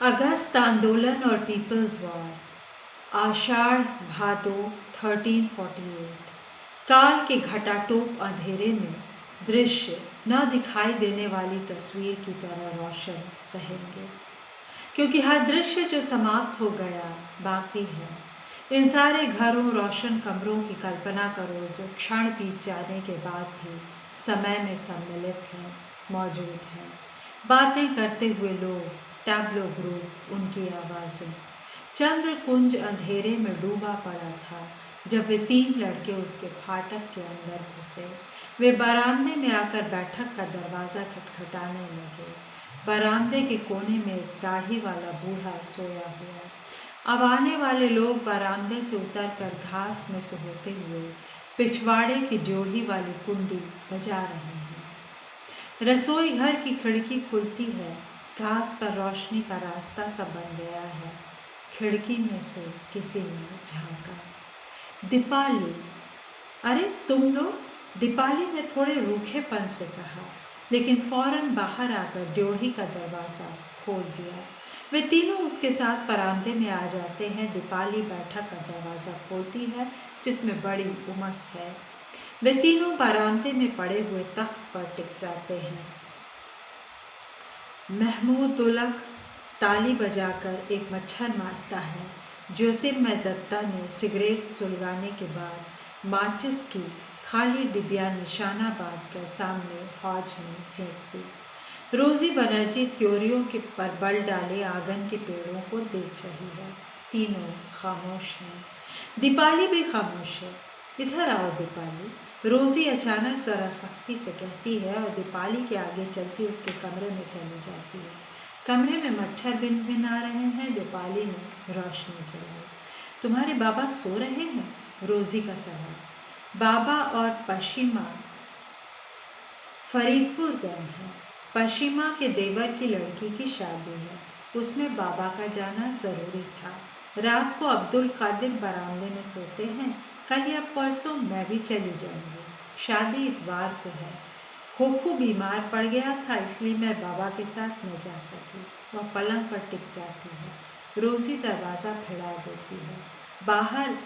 अगस्त आंदोलन और peoples war, आषाढ़ भादो 1348। काल के घटाटोप अंधेरे में दृश्य न दिखाई देने वाली तस्वीर की तरह रोशन रहेंगे, क्योंकि हर दृश्य जो समाप्त हो गया बाकी है। इन सारे घरों, रोशन कमरों की कल्पना करो जो क्षण बीत जाने के बाद भी समय में सम्मिलित हैं, मौजूद हैं। बातें करते हुए लोग, टैब्लो ग्रुप, उनकी आवाज़ें। चंद्र कुंज अंधेरे में डूबा पड़ा था जब वे 3 लड़के उसके फाटक के अंदर घुसे। वे बरामदे में आकर बैठक का दरवाज़ा खटखटाने लगे। बरामदे के कोने में एक दाढ़ी वाला बूढ़ा सोया हुआ। अब आने वाले लोग बरामदे से उतरकर घास में से होते हुए पिछवाड़े की ड्योढ़ी वाली कुंडी बजा रहे हैं। रसोई घर की खिड़की खुलती है, घास पर रोशनी का रास्ता सा बन गया है। खिड़की में से किसी ने झांका। दीपाली, अरे तुम लोग, दीपाली ने थोड़े रूखेपन से कहा, लेकिन फौरन बाहर आकर ड्योढ़ी का दरवाज़ा खोल दिया। वे तीनों उसके साथ बरामदे में आ जाते हैं। दीपाली बैठक का दरवाज़ा खोलती है जिसमें बड़ी उमस है। वे तीनों बरामदे में पड़े हुए तख्त पर टिक जाते हैं। महमूद दुलक ताली बजाकर एक मच्छर मारता है। ज्योतिर्मय दत्ता ने सिगरेट सुलगाने के बाद माचिस की खाली डिबिया निशाना बांधकर सामने हौज में फेंक दी। रोजी बनर्जी त्योरियों के पर बल डाले आंगन के पेड़ों को देख रही है। तीनों खामोश हैं। दीपाली भी खामोश है। इधर आओ दीपाली, रोजी अचानक ज़रा सख्ती से कहती है और दीपाली के आगे चलती उसके कमरे में चली जाती है। कमरे में मच्छर भिन आ रहे हैं। दीपाली ने रोशनी जलाई। तुम्हारे बाबा सो रहे हैं? रोजी का सवाल। बाबा और पश्चिमा फरीदपुर गए हैं। पश्चिमा के देवर की लड़की की शादी है, उसमें बाबा का जाना ज़रूरी था। रात को अब्दुल कादिर बरामदे में सोते हैं। कल या परसों मैं भी चली जाऊंगी। शादी इतवार को है। खोखू बीमार पड़ गया था, इसलिए मैं बाबा के साथ न जा सकी। वह पलंग पर टिक जाती है। रोजी दरवाज़ा फैला देती है। बाहर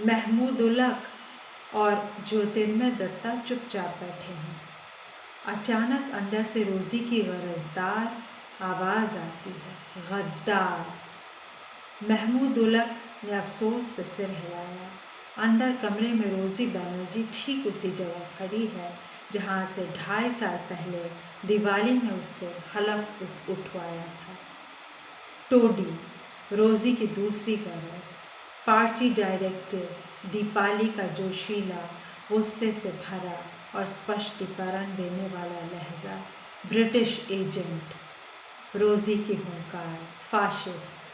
महमूदुल्लक और ज्योतिर्मय दत्ता चुपचाप बैठे हैं। अचानक अंदर से रोजी की गरजदार आवाज़ आती है, गद्दार। महमूदुल्लक ने अफसोस से सिर हिलाया। अंदर कमरे में रोजी बनर्जी ठीक उसी जगह खड़ी है जहाँ से 2.5 साल पहले दिवाली में उससे हलफ उठवाया था। टोडी, रोजी की दूसरी गरज। पार्टी डायरेक्टर दीपाली का जोशीला, गुस्से से भरा और स्पष्टीकरण देने वाला लहजा। British agent. रोजी की हुंकार, फाशिस्ट।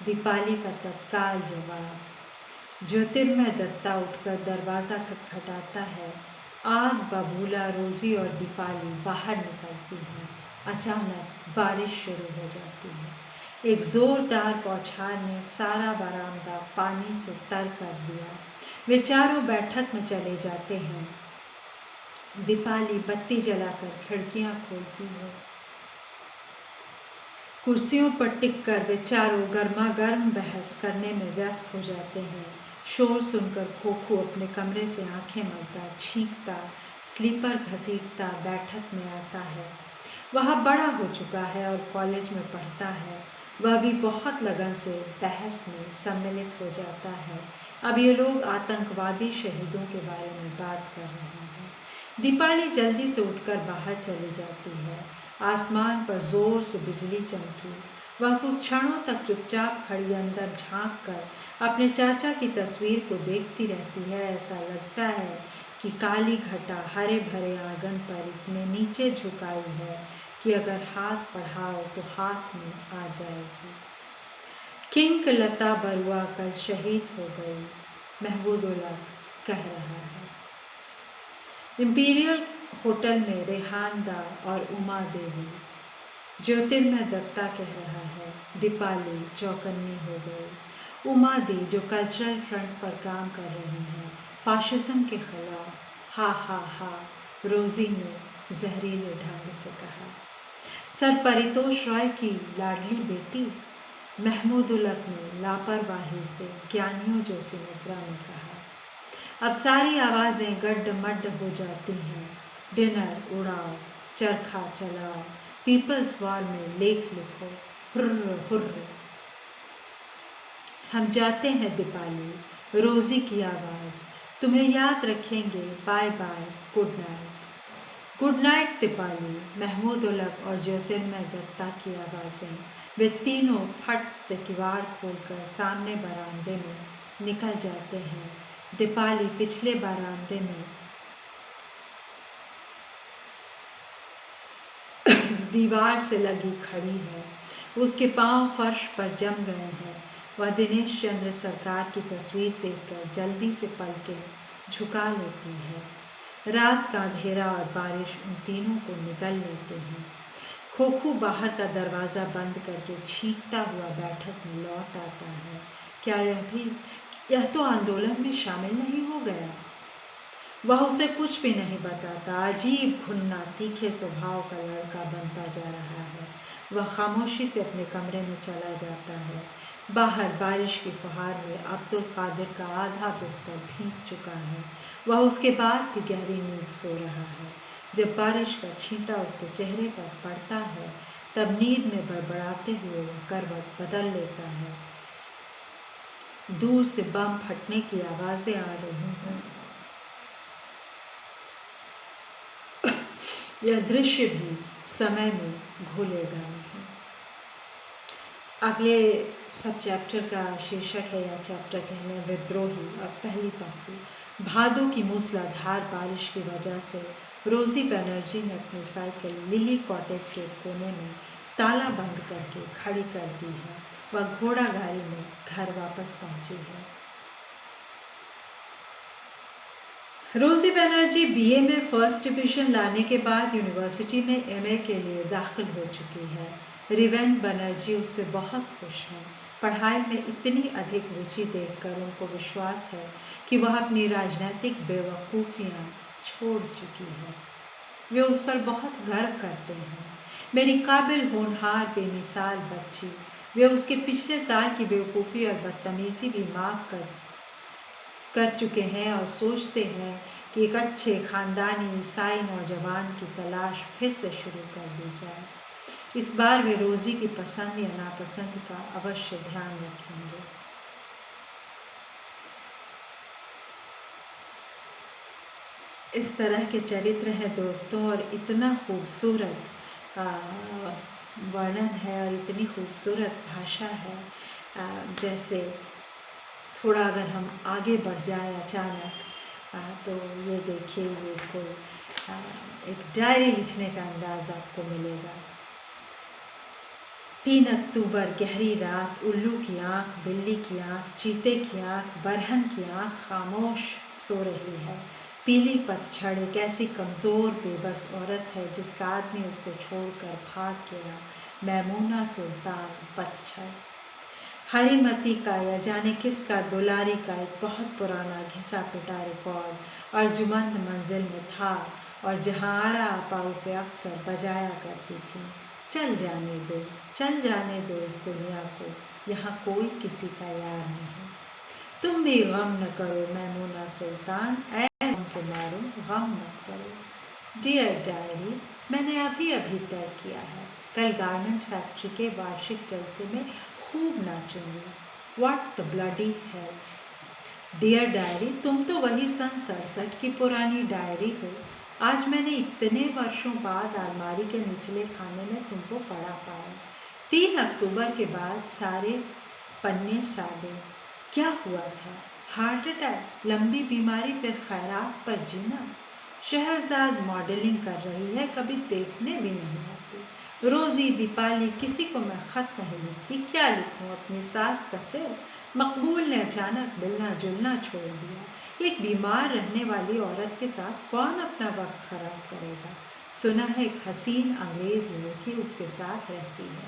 दीपाली का तत्काल जवाब। ज्योतिर्मय दत्ता उठकर दरवाज़ा खटखटाता है। आग बबूला रोजी और दीपाली बाहर निकलती हैं। अचानक बारिश शुरू हो जाती है। एक ज़ोरदार बौछार ने सारा बरामदा पानी से तर कर दिया। वे चारों बैठक में चले जाते हैं। दीपाली बत्ती जलाकर खिड़कियां खोलती है। कुर्सियों पर टिककर वे चारों गर्मा गर्म बहस करने में व्यस्त हो जाते हैं। शोर सुनकर खोखू अपने कमरे से आंखें मलता, छींकता, स्लीपर घसीटता बैठक में आता है। वह बड़ा हो चुका है और कॉलेज में पढ़ता है। वह भी बहुत लगन से बहस में सम्मिलित हो जाता है। अब ये लोग आतंकवादी शहीदों के बारे में बात कर रहे हैं। दीपाली जल्दी से उठकर बाहर चली जाती है। आसमान पर जोर से बिजली चमकी। वह कुछ क्षणों तक चुपचाप खड़ी अंदर झांक कर अपने चाचा की तस्वीर को देखती रहती है। ऐसा लगता है कि काली घटा हरे भरे आंगन पर इतने नीचे झुकाई है कि अगर हाथ बढ़ाओ तो हाथ में आ जाएगी। किंग लता बरुआ कल शहीद हो गई, महमूदुल्लक कह रहा है। इंपीरियल होटल में रेहानदा और उमा देवी। ज्योतिर्मय दत्ता कह रहा है। दीपाली चौकन्नी हो गई। उमा दी, जो कल्चरल फ्रंट पर काम कर रही हैं, फाशिज्म के खिलाफ। हा हा हा, रोजी ने जहरीले ढंग से कहा। सर परितोष रॉय की लाडली बेटी महमूदुलक ने लापरवाही से ज्ञानियों जैसी मुद्रा में कहा। अब सारी आवाज़ें गड्ड-मड्ड हो जाती हैं। डिनर उड़ाओ, चरखा चलाओ, पीपल्स वॉर में लेख लिखो, हुर्र हुर्र। हम जाते हैं दीपाली, रोज़ी की आवाज़, तुम्हें याद रखेंगे, bye bye, good night. Good night Deepali, Mahmudulhaq और ज्योतिर्मय दत्ता की आवाज़ें। वे तीनों फट से किवाड़ खोलकर सामने बरामदे में निकल जाते हैं। दीपाली पिछले बरामदे में दीवार से लगी खड़ी है। उसके पांव फर्श पर जम गए हैं। वह दिनेश चंद्र सरकार की तस्वीर देखकर जल्दी से पलकें झुका लेती है। रात का अंधेरा और बारिश उन तीनों को निगल लेते हैं। खोखू बाहर का दरवाज़ा बंद करके छींकता हुआ बैठक में लौट आता है। क्या यह तो आंदोलन में शामिल नहीं हो गया? वह उसे कुछ भी नहीं बताता। अजीब घुन्ना तीखे स्वभाव का लड़का बनता जा रहा है। वह खामोशी से अपने कमरे में चला जाता है। बाहर बारिश की फुहार में अब्दुल कादिर का आधा बिस्तर भीग चुका है। वह उसके बाद भी गहरी नींद सो रहा है। जब बारिश का छींटा उसके चेहरे पर पड़ता है तब नींद में बड़बड़ाते हुए वह करवट बदल लेता है। दूर से बम फटने की आवाज़ें आ रही हैं। यह दृश्य भी समय में भूलेगा नहीं। अगले सब चैप्टर का शीर्षक है या चैप्टर कहने विद्रोही और पहली पंक्ति। भादों की मूसलाधार बारिश की वजह से रोज़ी बनर्जी ने अपनी साइकिल लिली कॉटेज के कोने में ताला बंद करके खड़ी कर दी है। वह घोड़ा गाड़ी में घर वापस पहुंची है। रोज़ी बनर्जी बीए में फर्स्ट डिवीज़न लाने के बाद यूनिवर्सिटी में एमए के लिए दाखिल हो चुकी है। रिवेन बनर्जी उससे बहुत खुश हैं। पढ़ाई में इतनी अधिक रुचि देखकर उनको विश्वास है कि वह अपनी राजनीतिक बेवकूफ़ियाँ छोड़ चुकी है। वे उस पर बहुत गर्व करते हैं। मेरी काबिल होनहार बेमिसाल बच्ची। वे उसके पिछले साल की बेवकूफ़ी और बदतमीज़ी भी माफ़ कर चुके हैं और सोचते हैं कि एक अच्छे ख़ानदानी ईसाई नौजवान की तलाश फिर से शुरू कर दी जाए। इस बार वे रोज़ी की पसंद या नापसंद का अवश्य ध्यान रखेंगे। इस तरह के चरित्र हैं दोस्तों, और इतना खूबसूरत वर्णन है और इतनी खूबसूरत भाषा है। जैसे थोड़ा अगर हम आगे बढ़ जाए अचानक तो ये देखिए, ये कोई एक डायरी लिखने का अंदाज़ आपको मिलेगा। 3 अक्टूबर गहरी रात, उल्लू की आँख, बिल्ली की आँख, चीते की आँख, बरहन की आँख खामोश सो रही है। पीली पतझड़ एक ऐसी कमज़ोर बेबस औरत है जिसका आदमी उसको छोड़कर भाग गया। मैमूना सुल्तान पतझड़। हरीमती का या जाने किसका दुलारी का एक बहुत पुराना घिसा पिटा रिकॉर्ड अर्जुमंद मंजिल में था और जहाँ आरा आपा उसे अक्सर बजाया करती थी। चल जाने दो, चल जाने दो इस दुनिया को, यहाँ कोई किसी का यार नहीं। तुम भी गम न करो मैमूना सुल्तान, ऐ गम के मारो गम मत करो। डियर डायरी, मैंने अभी अभी तय किया है, कल गारमेंट फैक्ट्री के वार्षिक जलसे में खूब नाचूंगी। What the bloody hell. Dear diary, तुम तो वही सन 67 की पुरानी डायरी हो। आज मैंने इतने वर्षों बाद अलमारी के निचले खाने में तुमको पढ़ा पाया। 3 अक्टूबर के बाद सारे पन्ने सादे। क्या हुआ था? हार्ट अटैक, लंबी बीमारी, फिर खैरात पर जीना। शहरजाद मॉडलिंग कर रही है, कभी देखने भी नहीं आती। रोज़ी, दीपाली, किसी को मैं ख़त नहीं लिखती। क्या लिखूं? अपनी सास का सिर। मकबूल ने अचानक मिलना जुलना छोड़ दिया। एक बीमार रहने वाली औरत के साथ कौन अपना वक्त ख़राब करेगा? सुना है एक हसीन अंग्रेज़ लड़की उसके साथ रहती है।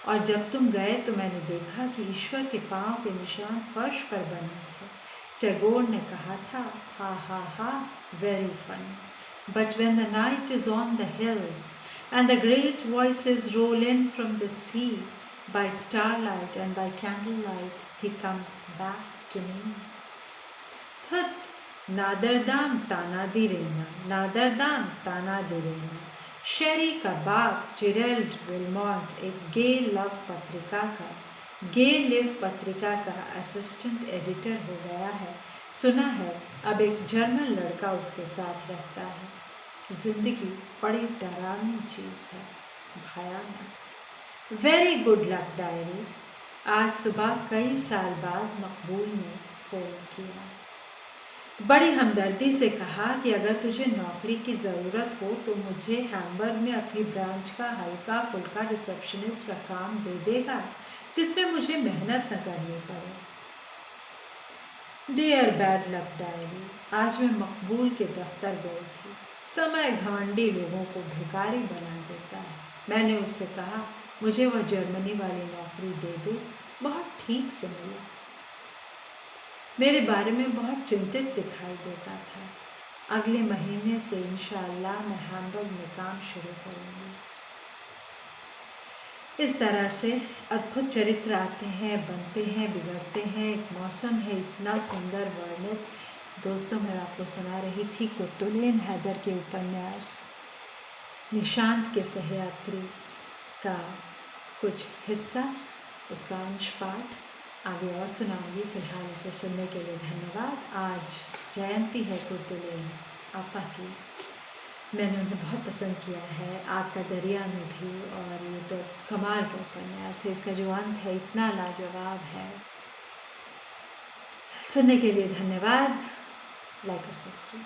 और जब तुम गए तो मैंने देखा कि ईश्वर के पाँव के निशान फर्श पर बने थे। टैगोर ने कहा था, हा हा हा, very funny, but when the night is on the hills and the great voices roll in from the sea. By starlight and by candlelight, he comes back to me. Thut, Nadardam Tana Direna, Nadardam Tana Direna. शेरी का बाप Gerald विलमॉन्ट एक गे live पत्रिका का assistant editor हो गया है। सुना है अब एक जर्मन लड़का उसके साथ रहता है। जिंदगी बड़ी डरावनी चीज़ है, भयानक। Very good luck diary. आज सुबह कई साल बाद मकबूल ने फ़ोन किया। बड़ी हमदर्दी से कहा कि अगर तुझे नौकरी की ज़रूरत हो तो मुझे हैम्बर्ग में अपनी ब्रांच का हल्का फुल्का रिसेप्शनिस्ट का काम दे देगा, जिसमें मुझे मेहनत न करनी पड़े। डियर बैड लक डायरी, आज मैं मकबूल के दफ्तर गई थी। समय घमंडी लोगों को भिखारी बना देता है। मैंने उससे कहा मुझे वह जर्मनी वाली नौकरी दे दे, बहुत ठीक से मिला। मेरे बारे में बहुत चिंतित दिखाई देता था। अगले महीने से इंशाअल्लाह मैं हैम्बर्ग में काम शुरू करूँगी। इस तरह से अद्भुत चरित्र आते हैं, बनते हैं, बिगड़ते हैं। एक मौसम है इतना सुंदर वर्णित। दोस्तों, मैं आपको सुना रही थी कुर्तुलैन हैदर के उपन्यास निशांत के सहयात्री का कुछ हिस्सा, उसका अंश पाठ आगे और सुनाऊंगी। फिलहाल इसे सुनने के लिए धन्यवाद। आज जयंती है कुर्तुलैन आपा की। मैंने उन्हें बहुत पसंद किया है, आग का दरिया में भी, और ये तो कमाल का उपन्यास है। इसका जो अंत है इतना लाजवाब है। सुनने के लिए धन्यवाद। लाइक और सब्सक्राइब।